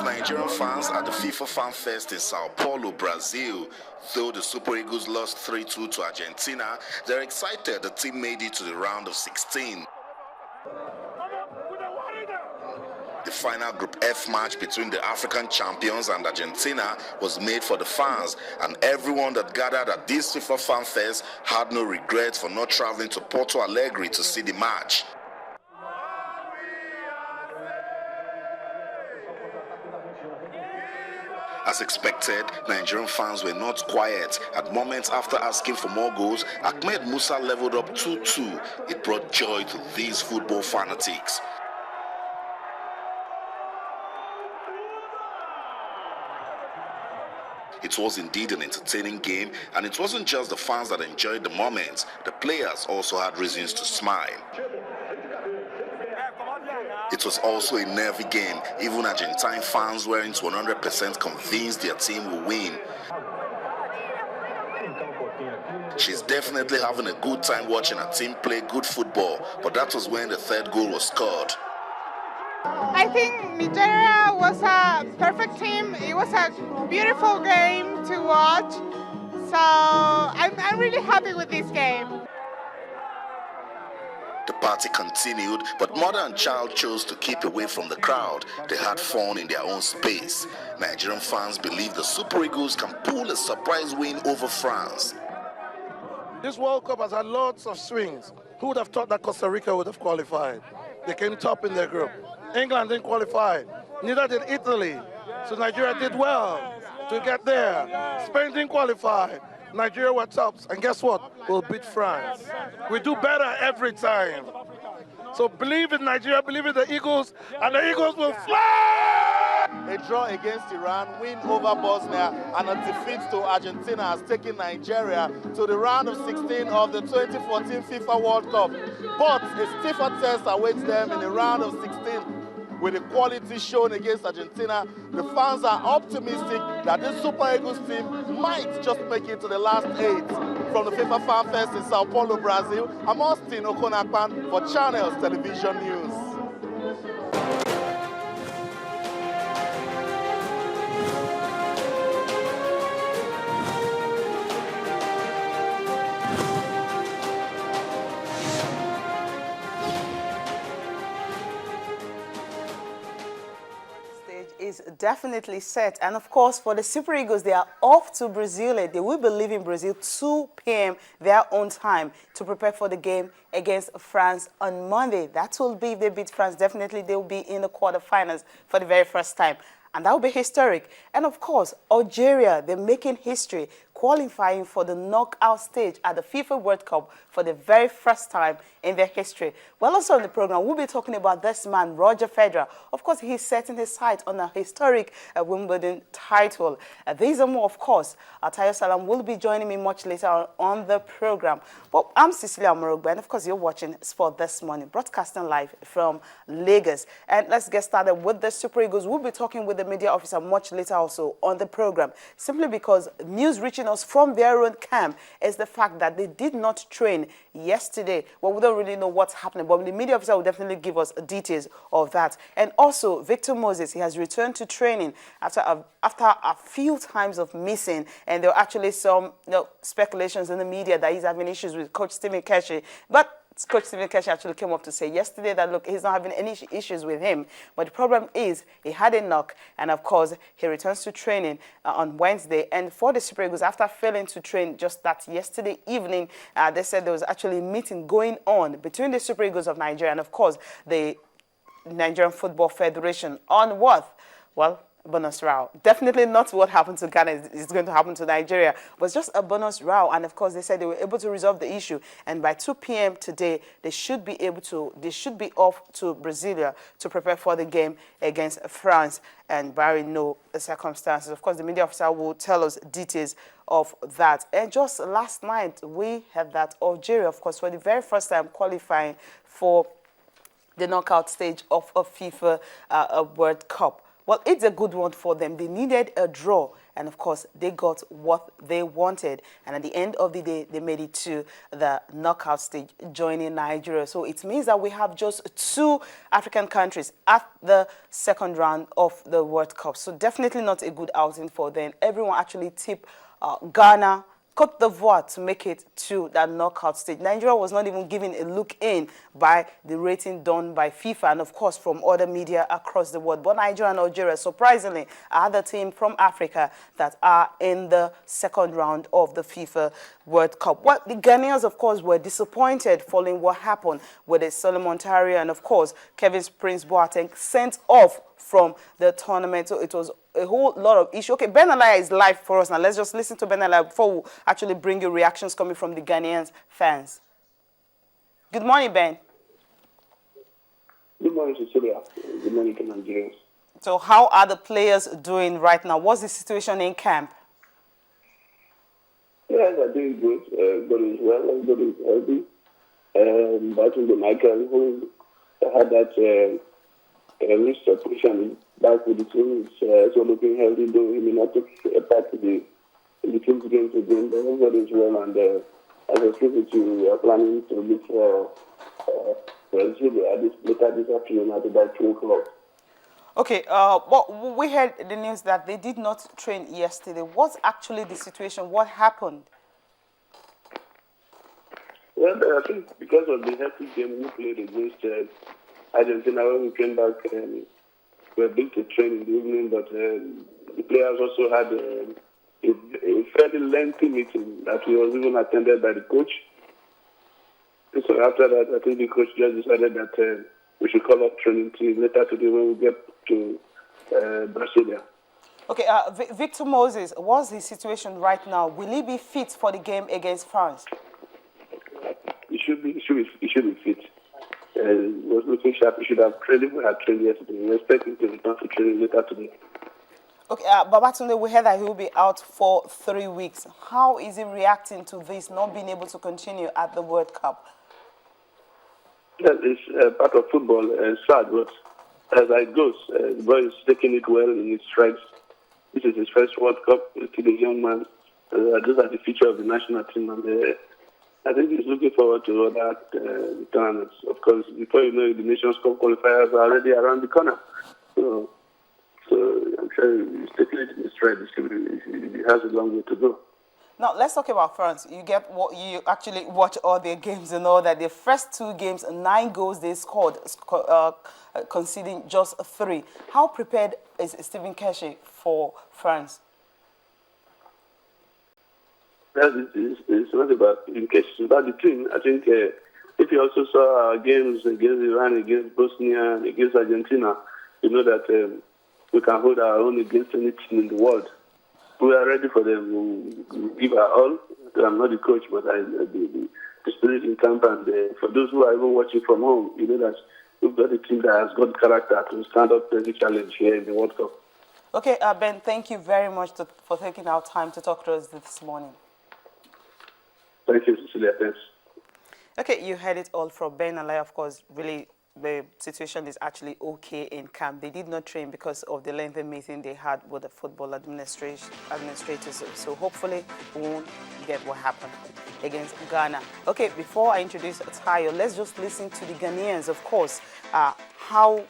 Nigerian fans at the FIFA Fan Fest in Sao Paulo, Brazil. Though the Super Eagles lost 3-2 to Argentina, they're excited the team made it to the round of 16. The final Group F match between the African champions and Argentina was made for the fans, and everyone that gathered at this FIFA Fan Fest had no regrets for not traveling to Porto Alegre to see the match. As expected, Nigerian fans were not quiet. At moments after asking for more goals, Ahmed Musa leveled up 2-2. It brought joy to these football fanatics. It was indeed an entertaining game, and it wasn't just the fans that enjoyed the moment. The players also had reasons to smile. It was also a nervy game. Even Argentine fans weren't 100% convinced their team will win. She's definitely having a good time watching her team play good football, but that was when the third goal was scored. I think Nigeria was a perfect team. It was a beautiful game to watch. So I'm really happy with this game. The party continued, but mother and child chose to keep away from the crowd. They had fun in their own space. Nigerian fans believe the Super Eagles can pull a surprise win over France. This World Cup has had lots of swings. Who would have thought that Costa Rica would have qualified? They came top in their group. England didn't qualify. Neither did Italy. So Nigeria did well to get there. Spain didn't qualify. Nigeria were tops, and guess what? We'll beat France. We do better every time. So believe in Nigeria, believe in the Eagles, and the Eagles will fly! A draw against Iran, win over Bosnia, and a defeat to Argentina has taken Nigeria to the round of 16 of the 2014 FIFA World Cup. But a stiffer test awaits them in the round of 16. With the quality shown against Argentina, the fans are optimistic that this Super Eagles team might just make it to the last 8. From the FIFA Fan Fest in Sao Paulo, Brazil, I'm Austin Okonakpan for Channels Television News. Is definitely set, and of course for the Super Eagles, they are off to Brazil. They will be leaving Brazil 2 p.m. their own time to prepare for the game against France on Monday. That will be, if they beat France, definitely they will be in the quarterfinals for the very first time, and that will be historic. And of course, Algeria, they're making history, qualifying for the knockout stage at the FIFA World Cup for the very first time in their history. Well, also on the program, we'll be talking about this man, Roger Federer. Of course, he's setting his sights on a historic Wimbledon title. These are more, of course. Tayo Salam will be joining me much later on the program. Well, I'm Cecilia Morogba, and of course, you're watching Sport This Morning, broadcasting live from Lagos. And let's get started with the Super Eagles. We'll be talking with the media officer much later also on the program, simply because news reaching us from their own camp is the fact that they did not train yesterday. Well, we don't really know what's happening, but the media officer will definitely give us details of that. And also, Victor Moses, he has returned to training after a few times of missing, and there are actually some speculations in the media that he's having issues with Coach Stephen Keshi. But Coach Stephen Keshi actually came up to say yesterday that, look, he's not having any issues with him. But the problem is he had a knock, and of course, he returns to training on Wednesday. And for the Super Eagles, after failing to train just that yesterday evening, they said there was actually a meeting going on between the Super Eagles of Nigeria and, of course, the Nigerian Football Federation on what? Well, bonus row. Definitely not what happened to Ghana is going to happen to Nigeria, but just a bonus row. And of course, they said they were able to resolve the issue. And by 2 p.m. today, they should be off to Brasilia to prepare for the game against France, and barring no circumstances. Of course, the media officer will tell us details of that. And just last night, we had that Algeria, of course, for the very first time qualifying for the knockout stage of a FIFA World Cup. Well, it's a good one for them. They needed a draw, and of course, they got what they wanted. And at the end of the day, they made it to the knockout stage, joining Nigeria. So it means that we have just 2 African countries at the second round of the World Cup. So definitely not a good outing for them. Everyone actually tipped Ghana, Côte d'Ivoire to make it to that knockout stage. Nigeria was not even given a look in by the rating done by FIFA and, of course, from other media across the world. But Nigeria and Algeria, surprisingly, are the team from Africa that are in the second round of the FIFA World Cup. Well, the Ghanaians, of course, were disappointed following what happened with the Solomon Taria and, of course, Kevin Prince Boateng sent off from the tournament. So it was a whole lot of issue. Okay, Ben Alaya is live for us now. Let's just listen to Ben Alaya before we actually bring you reactions coming from the Ghanaian fans. Good morning, Ben. Good morning, Cecilia. Good morning to Nigerians. So how are the players doing right now? What's the situation in camp? Yeah, they're doing good. God is well, everybody is healthy. But the Michael, who had that wrist operation, back with the team, is also looking healthy, though he may not take part in the team's games again. But everybody is well, and as I speak with you, we are planning to look for later this afternoon at about 2 o'clock. Okay, well, we heard the news that they did not train yesterday. What's actually the situation? What happened? Well, I think because of the healthy game we played against Argentina when we came back, we were able to train in the evening, but the players also had a fairly lengthy meeting that was even attended by the coach. So after that, I think the coach just decided that we should call up training team later today when we get to Brasilia. Okay, Victor Moses, what's the situation right now? Will he be fit for the game against France? He should be fit. He was looking sharp. He should have trained. We had trained yesterday. We expect him to return to training later today. Okay, Babatunde, we heard that he will be out for 3 weeks. How is he reacting to this, not being able to continue at the World Cup? That is part of football. Sad, but as it goes, the boy is taking it well in his strides. This is his first World Cup. He's still a young man. Those are the future of the national team, and I think he's looking forward to other tournaments. Of course, before you know it, the Nations Cup qualifiers are already around the corner. So I'm sure he's taking it in his stride. He has a long way to go. Now, let's talk about France. You actually watch all their games and all that. The first 2 games, 9 goals they scored, conceding just 3. How prepared is Stephen Keshi for France? It's not about Keshi, it's about the team. I think if you also saw our games against Iran, against Bosnia, against Argentina, you know that we can hold our own against any team in the world. We are ready for them. We give our all. I'm not the coach, but the spirit in camp. And for those who are even watching from home, you know that we've got a team that has got character to stand up to any challenge here in the World Cup. Okay, Ben, thank you very much for taking our time to talk to us this morning. Thank you, Cecilia. Thanks. Okay, you heard it all from Ben Alaya. Of course, really, the situation is actually okay in camp. They did not train because of the lengthy meeting they had with the football administrators. So hopefully we won't get what happened against Ghana. Okay, before I introduce Tayo, let's just listen to the Ghanaians, of course, how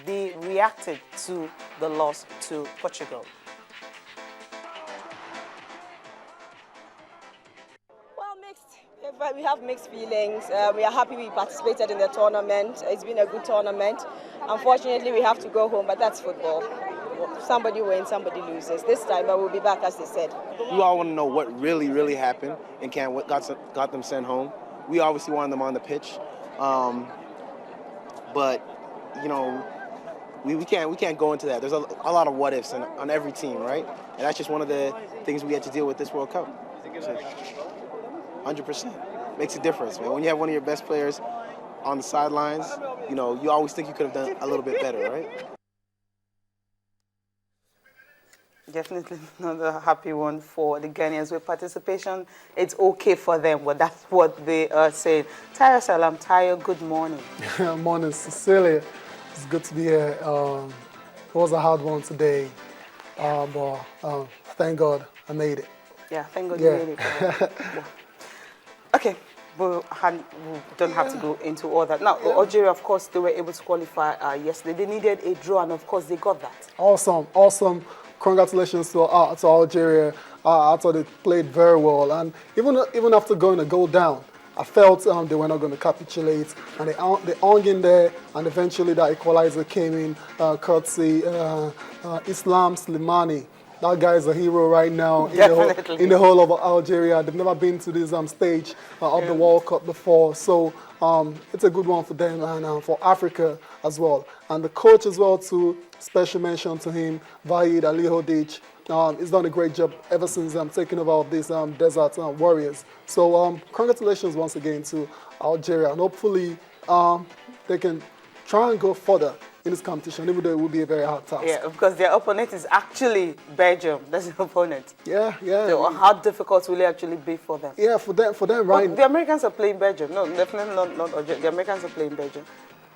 they reacted to the loss to Portugal. We have mixed feelings. We are happy we participated in the tournament. It's been a good tournament. Unfortunately, we have to go home, but that's football. Somebody wins, somebody loses. This time, but we'll be back, as they said. We all want to know what really happened and what got them sent home. We obviously wanted them on the pitch, but you know, we can't go into that. There's a lot of what ifs on every team, right? And that's just one of the things we had to deal with this World Cup. 100%. Makes a difference, man. When you have one of your best players on the sidelines, you know, you always think you could have done a little bit better, right? Definitely not a happy one for the Ghanaians. With participation, it's okay for them, but that's what they are saying. Tayo Salam, Tayo, good morning. Morning, Cecilia. It's good to be here. It was a hard one today, but thank God I made it. Yeah, thank God you made it. Yeah. Okay, we don't have to go into all that. Now, Algeria, of course, they were able to qualify yesterday. They needed a draw, and of course, they got that. Awesome, awesome. Congratulations to Algeria. I thought they played very well. And even after going a goal down, I felt they were not going to capitulate. And they hung in there, and eventually that equalizer came in, courtesy Islam Slimani. That guy is a hero right now in the whole of Algeria. They've never been to this stage of the World Cup before. So it's a good one for them and for Africa as well. And the coach as well, too, special mention to him, Vahid Alihodic. He's done a great job ever since taking over of these Desert Warriors. So congratulations once again to Algeria. And hopefully they can try and go further in this competition, even though it will be a very hard task. Yeah, because their opponent is actually Belgium. That's the opponent. Yeah. So how difficult will it actually be for them? Yeah, for them, right? Well, the Americans are playing Belgium. No, definitely not Algeria. The Americans are playing Belgium.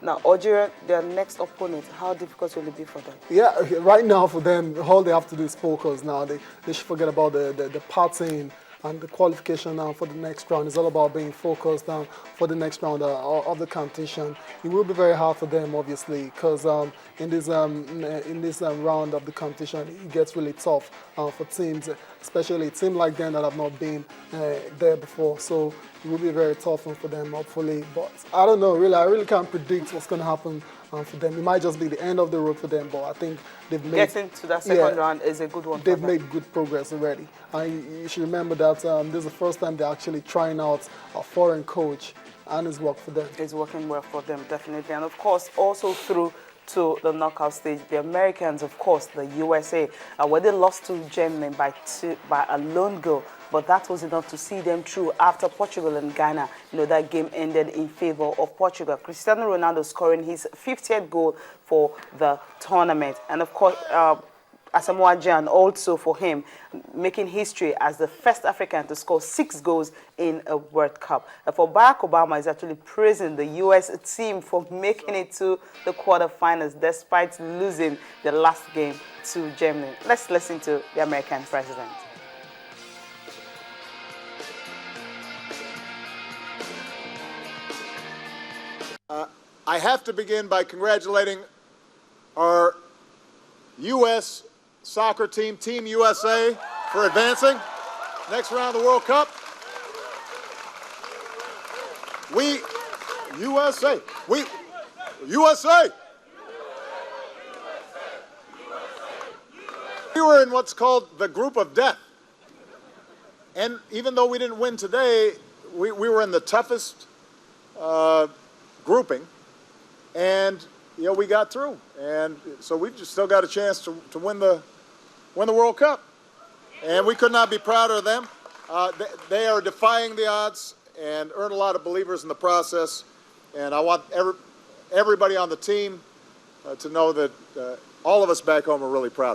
Now, Algeria, their next opponent, how difficult will it be for them? Yeah, right now for them, all they have to do is focus now. They should forget about the partying and the qualification now for the next round. It's all about being focused now for the next round of the competition. It will be very hard for them, obviously, because in this round of the competition, it gets really tough for teams, especially a team like them that have not been there before. So it will be very tough for them, hopefully. But I don't know, really. I really can't predict what's going to happen for them. It might just be the end of the road for them, but I think they've made... Getting to that second round is a good one for them. They've made good progress already. And you should remember that this is the first time they're actually trying out a foreign coach, and it's worked for them. It's working well for them, definitely. And of course, also through to the knockout stage, the Americans, of course, the USA, where they lost to Germany by a lone goal. But that was enough to see them through after Portugal and Ghana. That game ended in favor of Portugal. Cristiano Ronaldo scoring his 50th goal for the tournament. And of course, Asamoah Gyan also for him, making history as the first African to score 6 goals in a World Cup. For Barack Obama is actually praising the U.S. team for making it to the quarterfinals despite losing the last game to Germany. Let's listen to the American president. I have to begin by congratulating our U.S. soccer team, Team USA, for advancing next round of the World Cup. USA. We were in what's called the group of death. And even though we didn't win today, we were in the toughest grouping, and we got through, and so we've just still got a chance to win the World Cup, and we could not be prouder of them. They are defying the odds and earn a lot of believers in the process, and I want everybody on the team to know that all of us back home are really proud.